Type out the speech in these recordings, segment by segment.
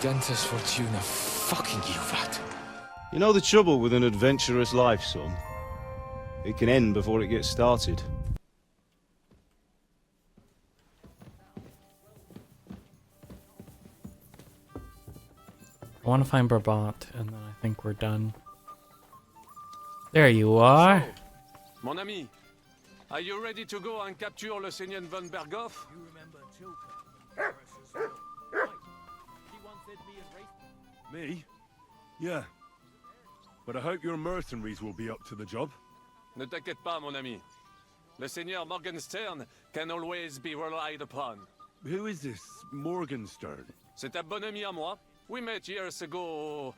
Gentes Fortuna fucking you that. You know the trouble with an adventurous life, son? It can end before it gets started. I want to find Brabant, and then I think we're done. There you are. So, mon ami, are you ready to go and capture le Seigneur von Bergow? You remember Joker? Right. He once said me and Rafe. Me? Yeah. But I hope your mercenaries will be up to the job. Ne t'inquiète pas, mon ami. Le Seigneur Morgenstern can always be relied upon. Who is this Morgenstern? C'est un bon ami à moi. We met years ago au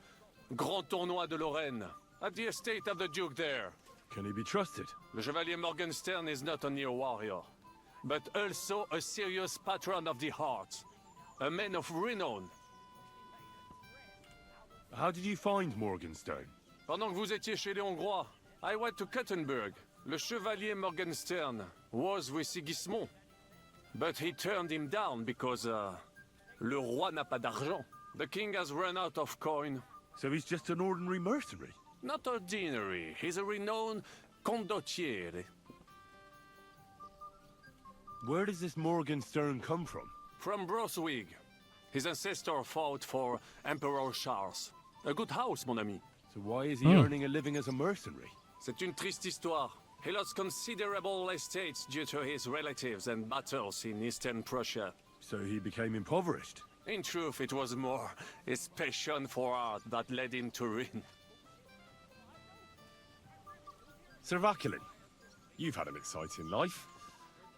Grand Tournoi de Lorraine, at the estate of the Duke there. Can he be trusted? Le Chevalier Morgenstern is not only a warrior, but also a serious patron of the heart. A man of renown. How did you find Morgenstern? Pendant que vous étiez chez les Hongrois, I went to Kuttenberg. Le Chevalier Morgenstern was with Sigismund. But he turned him down because, le roi n'a pas d'argent. The king has run out of coin. So he's just an ordinary mercenary? Not ordinary. He's a renowned condottiere. Where does this Morgenstern come from? From Brunswick. His ancestor fought for Emperor Charles. A good house, mon ami. So why is he earning a living as a mercenary? C'est une triste histoire. He lost considerable estates due to his relatives and battles in Eastern Prussia. So he became impoverished? In truth, it was more his passion for art that led him to ruin. Sir Vaculin, you've had an exciting life.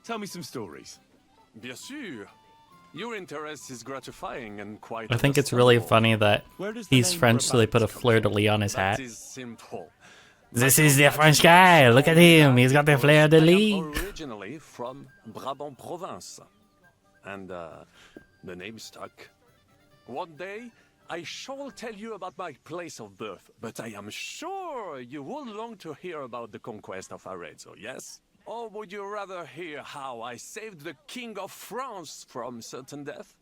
Tell me some stories. Bien sûr. Your interest is gratifying and quite I think it's really funny that Where does the he's name French, so they put a Brabant fleur de lis on his That hat. is simple. This is the French guy. Look at him. He's got the fleur de I am lis. originally from Brabant province. And, the name stuck. One day, I shall tell you about my place of birth, but I am sure you will long to hear about the conquest of Arezzo, yes? Or would you rather hear how I saved the King of France from certain death?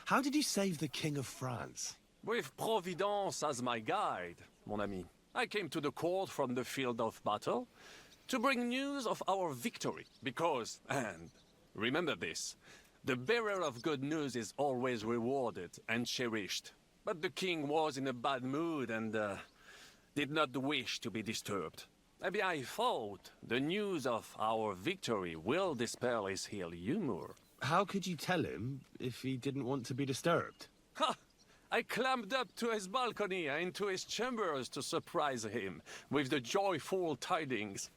How did you save the King of France? With Providence as my guide, mon ami, I came to the court from the field of battle to bring news of our victory, because, and remember this, the bearer of good news is always rewarded and cherished. But the king was in a bad mood and did not wish to be disturbed. Maybe I thought the news of our victory will dispel his ill humor. How could you tell him if he didn't want to be disturbed? Ha! I climbed up to his balcony and into his chambers to surprise him with the joyful tidings.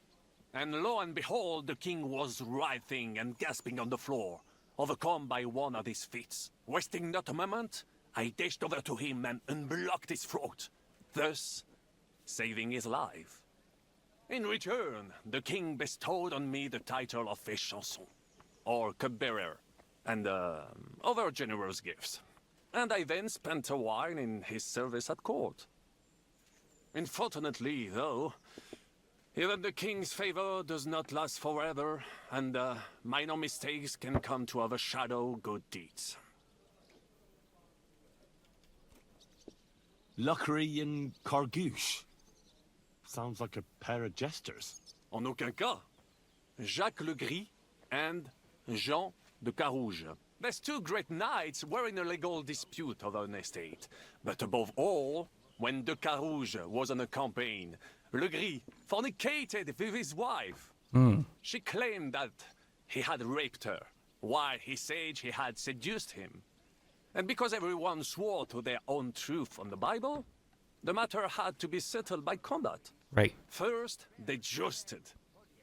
And lo and behold, the king was writhing and gasping on the floor, overcome by one of his fits. Wasting not a moment, I dashed over to him and unblocked his throat, thus saving his life. In return, the king bestowed on me the title of Échanson, or cupbearer, and other generous gifts. And I then spent a while in his service at court. Unfortunately, though, even the king's favor does not last forever, and minor mistakes can come to overshadow good deeds. Luckery and Cargouche. Sounds like a pair of jesters. En aucun cas. Jacques le Gris and Jean de Carouge. These two great knights were in a legal dispute over an estate. But above all, when de Carouge was on a campaign, Le Gris fornicated with his wife. She claimed that he had raped her, while he said he had seduced him. And because everyone swore to their own truth on the Bible, the matter had to be settled by combat. Right. First, they jousted.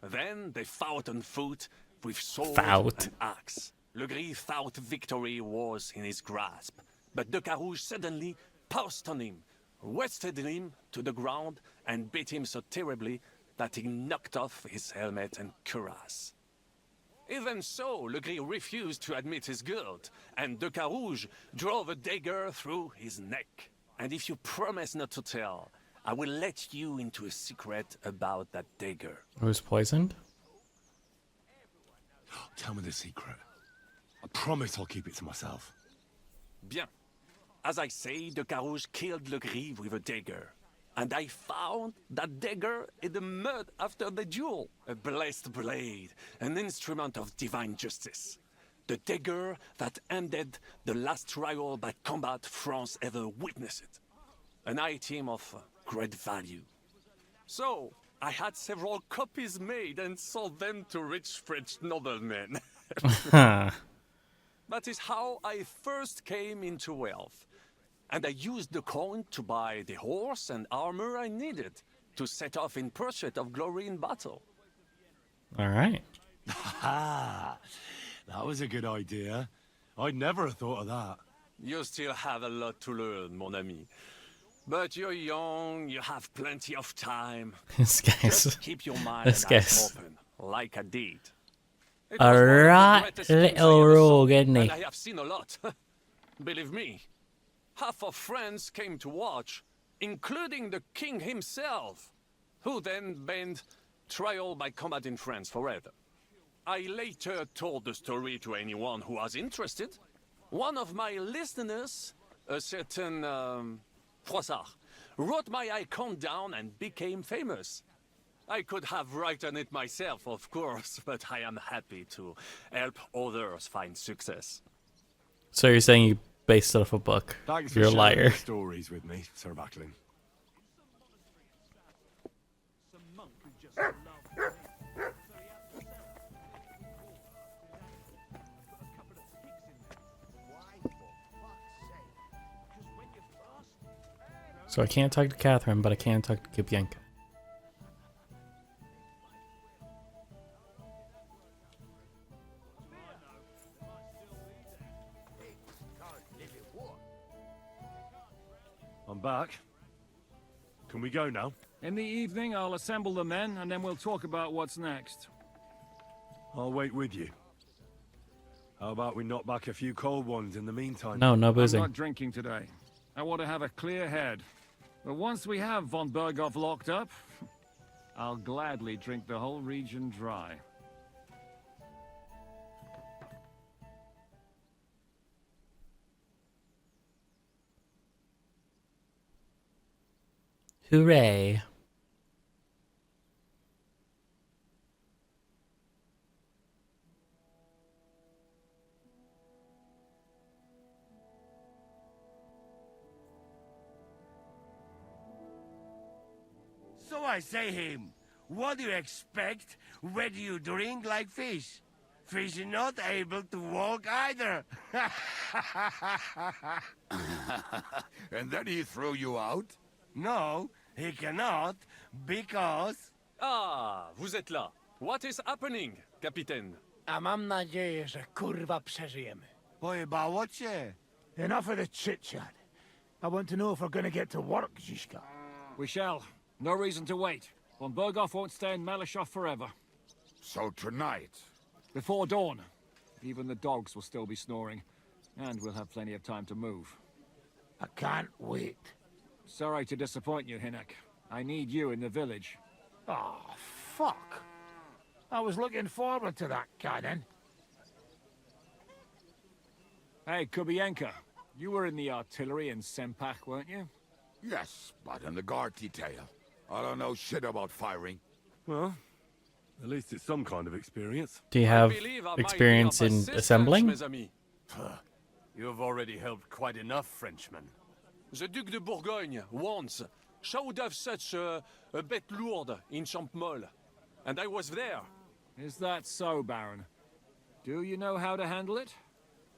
Then they fought on foot with sword Fought. and axe. Le Gris thought victory was in his grasp, but de Carouge suddenly pounced on him, wrested him to the ground, and beat him so terribly that he knocked off his helmet and cuirass. Even so, Le Gris refused to admit his guilt, and de Carouge drove a dagger through his neck. And if you promise not to tell, I will let you into a secret about that dagger. It was poisoned? Tell me the secret. I promise I'll keep it to myself. Bien. As I say, the Carouge killed Le Grive with a dagger. And I found that dagger in the mud after the duel. A blessed blade, an instrument of divine justice. The dagger that ended the last trial by combat France ever witnessed. An item of great value. So, I had several copies made and sold them to rich French noblemen. That is how I first came into wealth. And I used the coin to buy the horse and armor I needed to set off in pursuit of glory in battle. All right. Ah, that was a good idea. I'd never have thought of that. You still have a lot to learn, mon ami. But you're young, you have plenty of time. This guy's. Just keep your mind This and eyes guy's. open, like I did. It A was one of the right greatest things I little ever saw, rogue, isn't he? and I have seen a lot. Believe me. Half of France came to watch, including the king himself, who then banned trial by combat in France forever. I later told the story to anyone who was interested. One of my listeners, a certain Froissart, wrote my icon down and became famous. I could have written it myself, of course, but I am happy to help others find success. So you're saying you based it off a book? Thanks You're a for sharing liar. your stories with me, Sir Backlin. Some monk who just loved me. So he had to sell put a couple of pigs in there. Why, for fuck's sake? Because when you fast, So I can't talk to Catherine, but I can talk to Kubienka. I'm back. Can we go now? In the evening, I'll assemble the men, and then we'll talk about what's next. I'll wait with you. How about we knock back a few cold ones in the meantime? No, no I'm boozing. not drinking today. I want to have a clear head. But once we have von Bergow locked up, I'll gladly drink the whole region dry. Hooray. So I say him, what do you expect when you drink like fish? Fish is not able to walk either. And then he threw you out? No, he cannot, because... Ah, vous êtes là. What is happening, Capitaine? A mam nadzieję, że kurwa przeżyjemy. Pojebało cię. Enough of the chit-chat. I want to know if we're gonna get to work, Zizka. We shall. No reason to wait. Von Bergow won't stay in Malishov forever. So tonight. Before dawn. Even the dogs will still be snoring. And we'll have plenty of time to move. I can't wait. Sorry to disappoint you, Hinek. I need you in the village. Oh, fuck. I was looking forward to that, Cannon. Hey, Kubienka. You were in the artillery in Sempak, weren't you? Yes, but in the guard detail. I don't know shit about firing. Well, at least it's some kind of experience. Do you I have believe I might be experience of in assistance, assembling? mes amis. You've already helped quite enough, Frenchmen. The Duc de Bourgogne, once, showed off such a bête lourde in Champmol. And I was there. Is that so, Baron? Do you know how to handle it?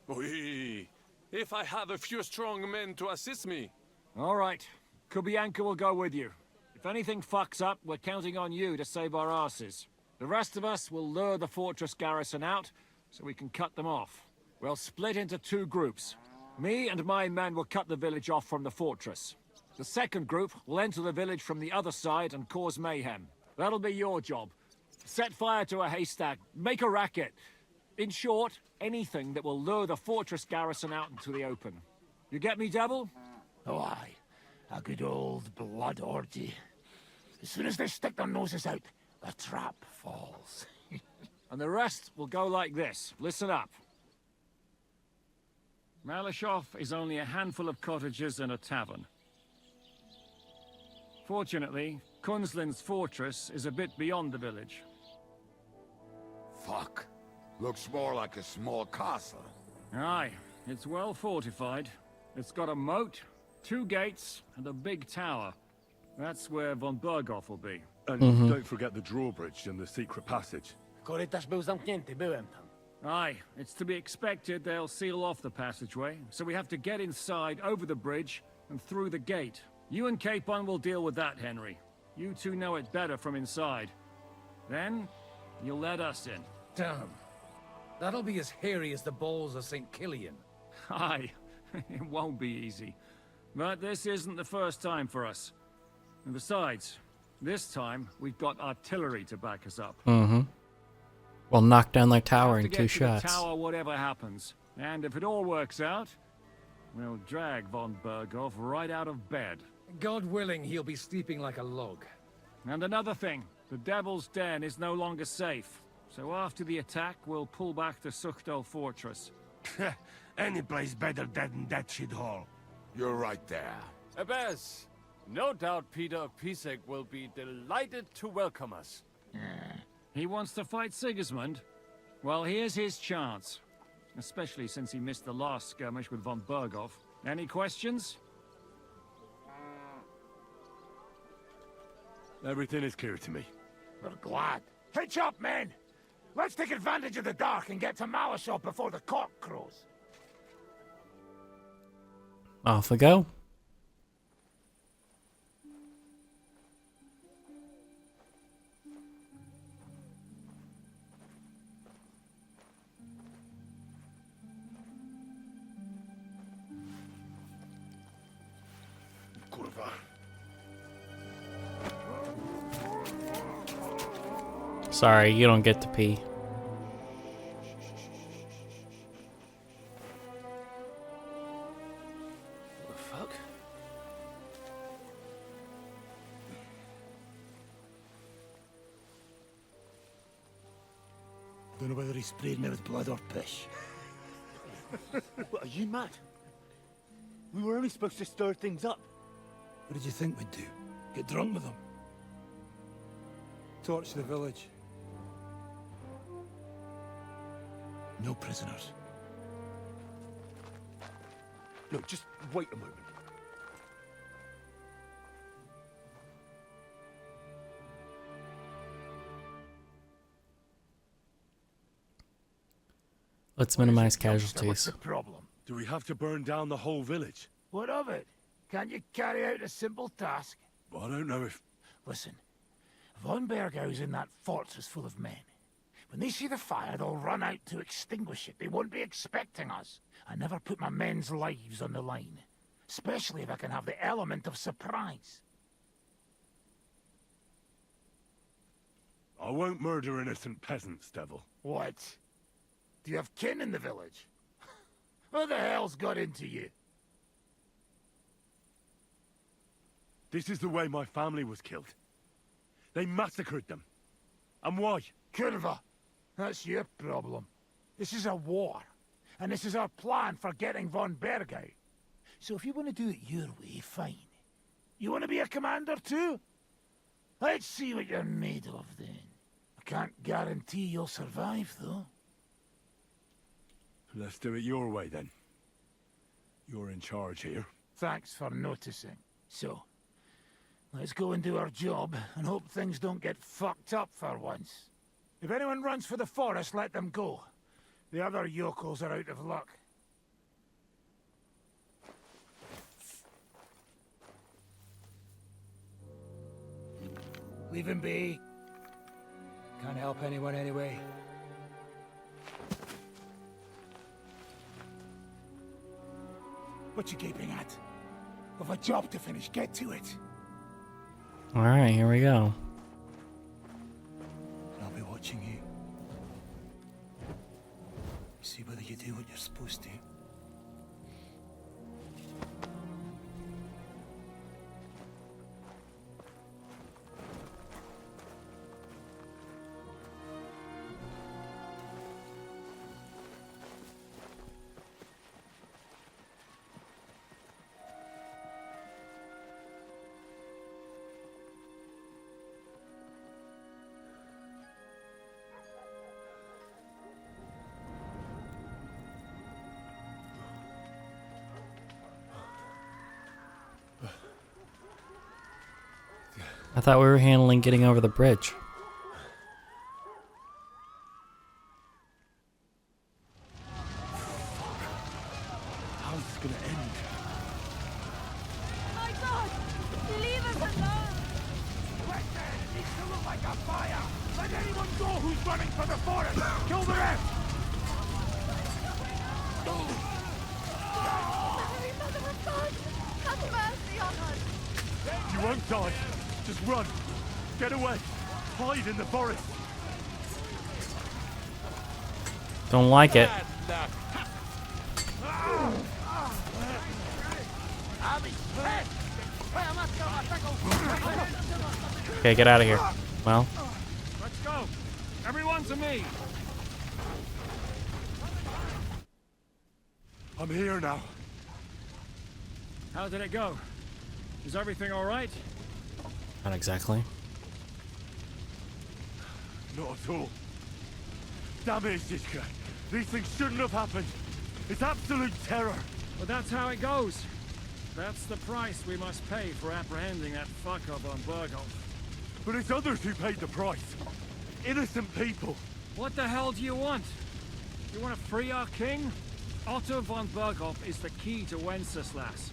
Oui. If I have a few strong men to assist me. All right. Kubienka will go with you. If anything fucks up, we're counting on you to save our asses. The rest of us will lure the fortress garrison out, so we can cut them off. We'll split into two groups. Me and my men will cut the village off from the fortress. The second group will enter the village from the other side and cause mayhem. That'll be your job. Set fire to a haystack, make a racket. In short, anything that will lure the fortress garrison out into the open. You get me, Devil? Oh, aye. A good old blood orgy. As soon as they stick their noses out, the trap falls. And the rest will go like this. Listen up. Malashov is only a handful of cottages and a tavern. Fortunately, Kunzlin's fortress is a bit beyond the village. Fuck. Looks more like a small castle. Aye, it's well fortified. It's got a moat, 2 gates, and a big tower. That's where von Bergow will be. And don't forget the drawbridge and the secret passage. Korytarz był zamknięty, byłem tam. Aye, it's to be expected they'll seal off the passageway, so we have to get inside, over the bridge, and through the gate. You and Capon will deal with that, Henry. You two know it better from inside. Then, you'll let us in. Damn. That'll be as hairy as the balls of St. Killian. Aye, it won't be easy. But this isn't the first time for us. And besides, this time, we've got artillery to back us up. We'll knock down their tower Have in to 2 get to the shots. tower, whatever happens. And if it all works out, we'll drag von Bergow right out of bed. God willing, he'll be sleeping like a log. And another thing, the Devil's Den is no longer safe. So after the attack, we'll pull back to Suchtel Fortress. Any place better than that shithole. You're right there. Abbas, no doubt Peter of Pisek will be delighted to welcome us. He wants to fight Sigismund? Well, here's his chance. Especially since he missed the last skirmish with von Bergow. Any questions? Everything is clear to me. We're glad. Hitch up, men! Let's take advantage of the dark and get to Malashov before the cock crows. Off we go. Kurwa. Sorry, you don't get to pee. The fuck? Don't know whether he sprayed me with blood or piss. What, are you mad? We were only supposed to stir things up. What did you think we'd do? Get drunk with them? Torch the village. No prisoners. Look, just wait a moment. Let's minimize What's casualties. the problem? Do we have to burn down the whole village? What of it? Can't you carry out a simple task? I don't know if... Listen, von Bergow's in that fortress full of men. When they see the fire, they'll run out to extinguish it. They won't be expecting us. I never put my men's lives on the line. Especially if I can have the element of surprise. I won't murder innocent peasants, Devil. What? Do you have kin in the village? Who the hell's got into you? This is the way my family was killed. They massacred them. And why? Kurva, that's your problem. This is a war. And this is our plan for getting von Bergow. So if you want to do it your way, fine. You want to be a commander too? Let's see what you're made of then. I can't guarantee you'll survive, though. Let's do it your way, then. You're in charge here. Thanks for noticing. So, let's go and do our job, and hope things don't get fucked up for once. If anyone runs for the forest, let them go. The other yokels are out of luck. Leave him be. Can't help anyone anyway. What you gaping at? We've a job to finish. Get to it. Alright, here we go. I'll be watching you. See whether you do what you're supposed to. I thought we were handling getting over the bridge. How's this gonna end? My God! Leave us alone! Right there! It needs to look like a fire! Let anyone go who's running for the forest! Kill the rest! Mary, Mother of God! Have mercy on us! You won't die. Just run. Get away. Hide in the forest. Don't like it. Okay, get out of here. Well, Let's go. Everyone to me. I'm here now. How did it go? Is everything all right? not exactly. Not at all. Damn it, Zizka. These things shouldn't have happened. It's absolute terror. But that's how it goes. That's the price we must pay for apprehending that fuck-up on Bergow. But it's others who paid the price. Innocent people. What the hell do you want? You want to free our king? Otto von Bergow is the key to Wenceslas.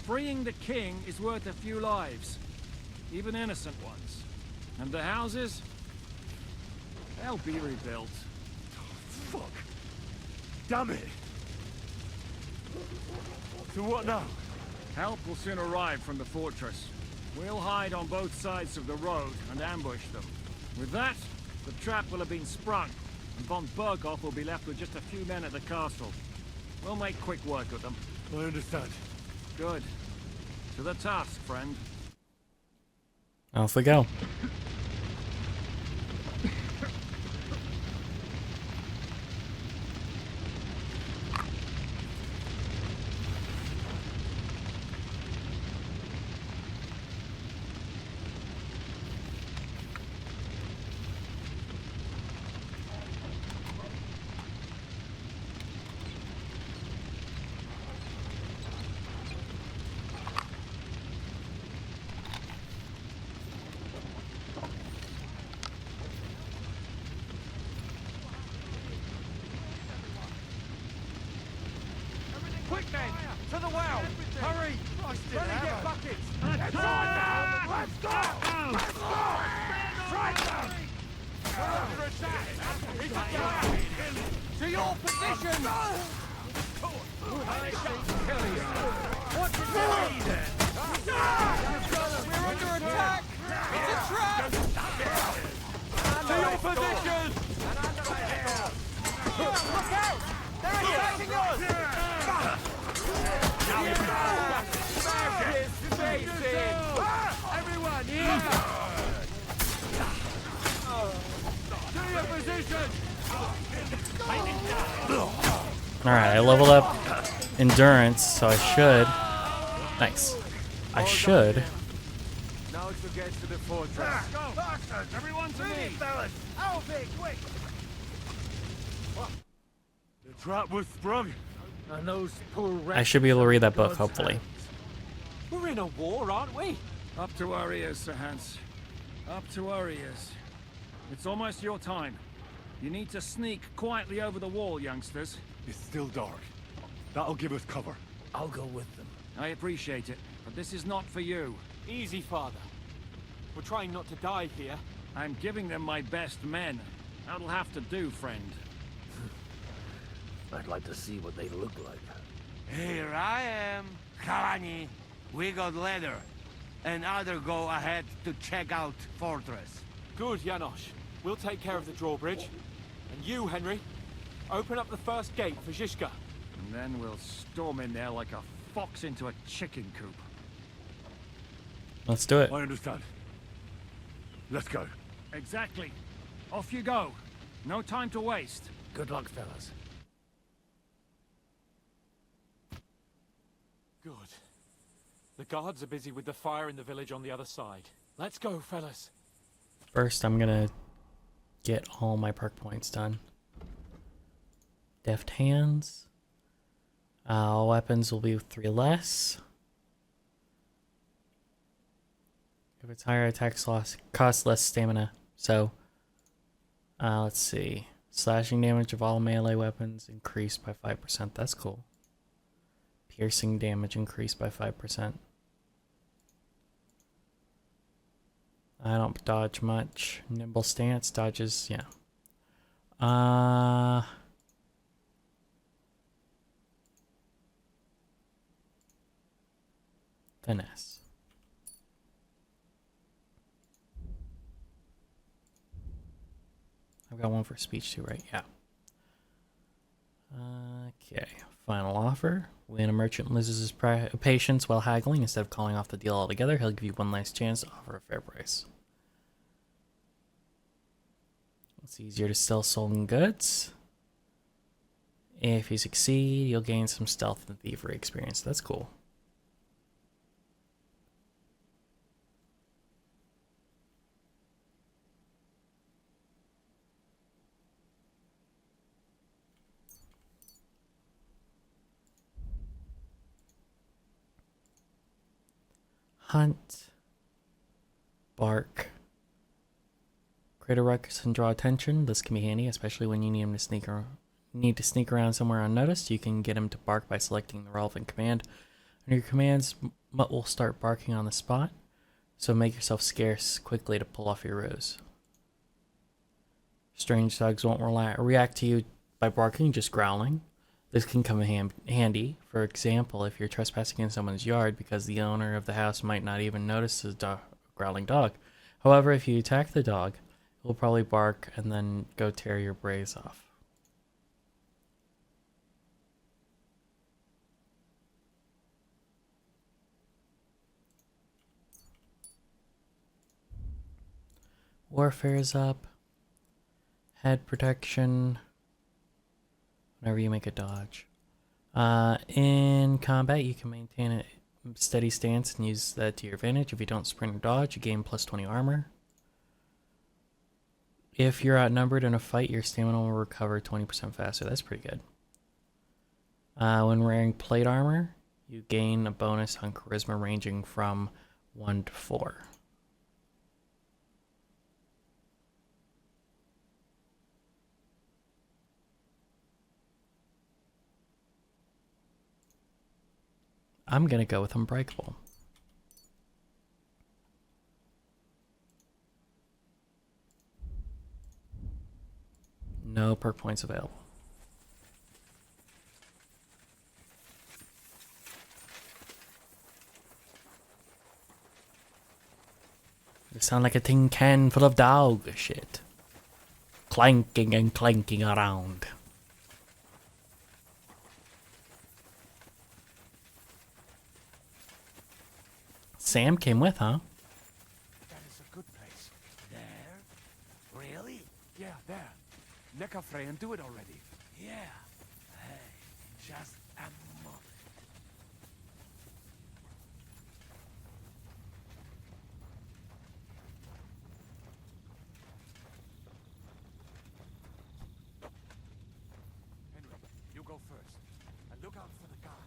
Freeing the king is worth a few lives. Even innocent ones. And the houses? They'll be rebuilt. Fuck. Damn it. So what now? Help will soon arrive from the fortress. We'll hide on both sides of the road and ambush them. With that, the trap will have been sprung, and von Bergow will be left with just a few men at the castle. We'll make quick work of them. I understand. Good. To the task, friend. Off we go. Quick then! To the well! Hurry! Run and get buckets! It's on now! Let's go! Let's go! Strike them! We're under attack! To your position! I shall kill you! What did you mean then? We're under attack! It's a trap! To your position! Look out! They're attacking us! Everyone, here! To your position! Alright, I leveled up endurance, so I should. Nice. I should. Now to get to the fortress. Go! Bastards! Everyone to me! fellas! Out of it, quick! The trap was sprung. And those poor I should be able to read that book, God's hopefully. hands. We're in a war, aren't we? Up to our ears, Sir Hans. Up to our ears. It's almost your time. You need to sneak quietly over the wall, youngsters. It's still dark. That'll give us cover. I'll go with them. I appreciate it, but this is not for you. Easy, Father. We're trying not to die here. I'm giving them my best men. That'll have to do, friend. I'd like to see what they look like. Here I am. Kalani, we got leather. And other go ahead to check out fortress. Good, Janosch. We'll take care of the drawbridge. And you, Henry, open up the first gate for Zizka. And then we'll storm in there like a fox into a chicken coop. Let's do it. I understand. Let's go. Exactly. Off you go. No time to waste. Good luck, fellas. Good. The guards are busy with the fire in the village on the other side. Let's go, fellas. First, I'm gonna get all my perk points done. Deft hands. Weapons will be 3 less. If it's higher attacks loss, cost less stamina. So, let's see. Slashing damage of all melee weapons increased by 5%. That's cool. Piercing damage increased by 5%. I don't dodge much. Nimble stance dodges, yeah. Finesse. I've got one for speech too, right? Yeah. Okay. Final offer. When a merchant loses his patience while haggling, instead of calling off the deal altogether, he'll give you one last chance to offer a fair price. It's easier to sell stolen goods. If you succeed, you'll gain some stealth and thievery experience. That's cool. Hunt. Bark. Create a ruckus and draw attention. This can be handy, especially when you need him to sneak around somewhere unnoticed. You can get him to bark by selecting the relevant command. And your commands will start barking on the spot, so make yourself scarce quickly to pull off your ruse. Strange dogs won't react to you by barking, just growling. This can come in handy. For example, if you're trespassing in someone's yard because the owner of the house might not even notice the growling dog. However, if you attack the dog, it will probably bark and then go tear your brace off. Warfare is up. Head protection. Whenever you make a dodge. In combat, you can maintain a steady stance and use that to your advantage. If you don't sprint or dodge, you gain plus 20 armor. If you're outnumbered in a fight, your stamina will recover 20% faster. That's pretty good. When wearing plate armor, you gain a bonus on charisma ranging from 1 to 4. I'm going to go with Unbreakable. No perk points available. You sound like a tin can full of dog shit. Clanking and clanking around. Sam came with, huh? That is a good place. There? Really? Yeah, there. Let our friend do it already. Yeah. Hey, just a moment. Henry, you go first. And look out for the guards.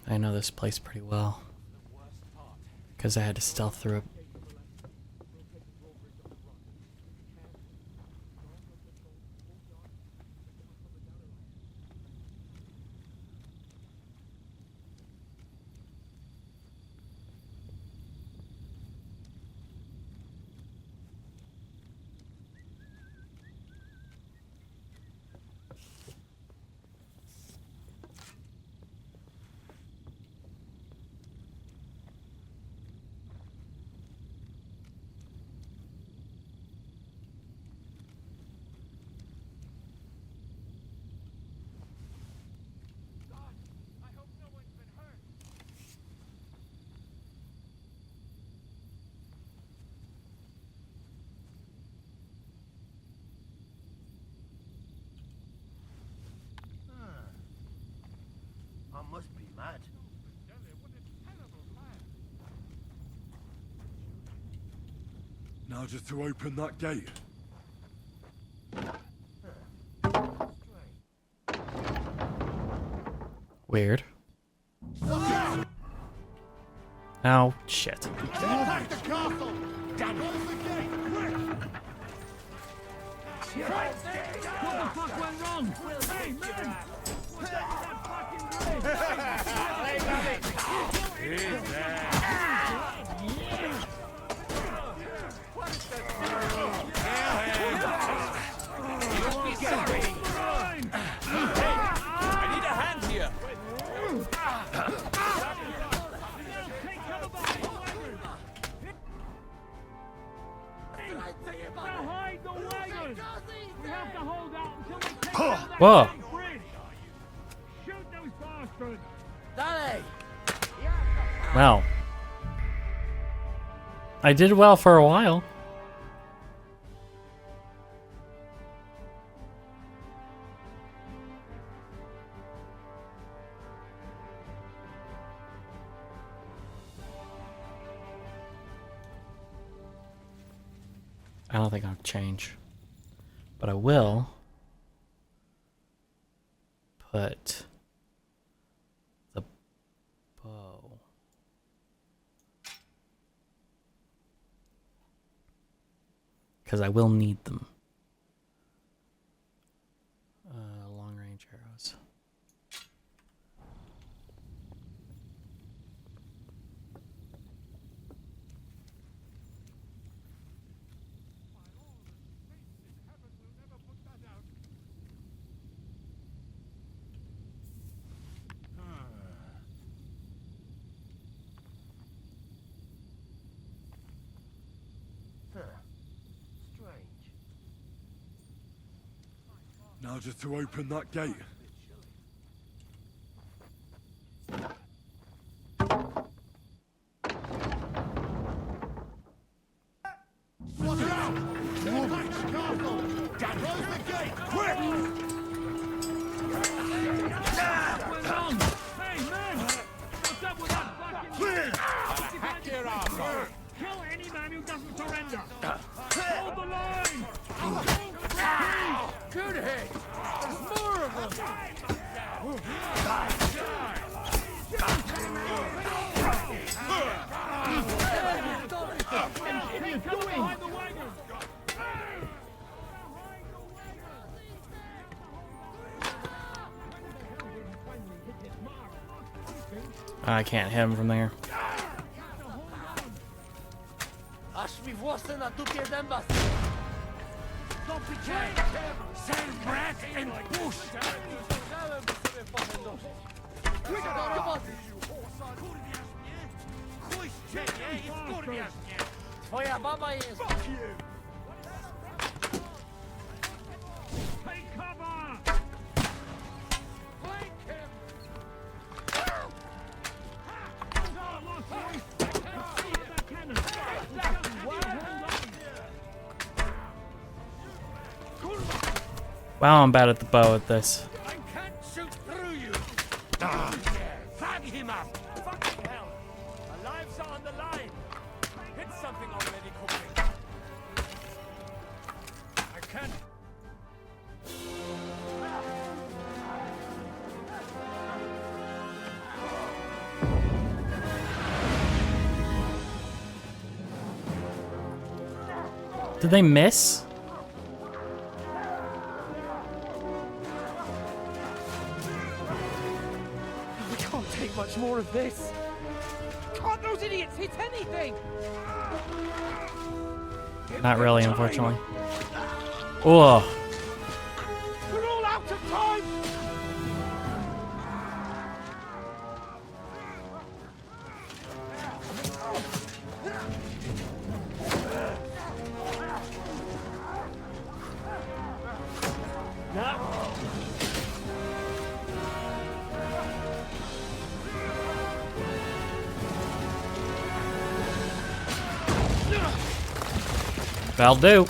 I know this place pretty well. Because I had to stealth through it. Now just to open that gate. Weird. Oh, shit. Attack the castle! Damn it! Close the gate, quick! What the fuck went wrong? Hey, man! What's that fucking I need a hand here. Whoa. Shoot those bastards! Well. I did well for a while. I don't think I'll change. But I will put the bow. Because I will need them. Long range arrows. Now just to open that gate. Watch out! Attack the castle! Close the gate, quick! Hey, man! What's up with that fucking... Hack your ass. Kill any man who doesn't surrender! Hold the line! Good hit. There's more of them. I can't hit him from there. Aż mi włosy na dupie dęba. Don't be chained. Send brat and push. Twoja baba jest. Take cover! Wow, I'm bad at the bow at this. I can't shoot through you. Fag him up. Fucking hell. Our lives are on the line. Hit something already, cooking. I can't. Did they miss? We can't take much more of this. Can't those idiots hit anything? Not really, unfortunately. Oh. We're all out of time. That'll do.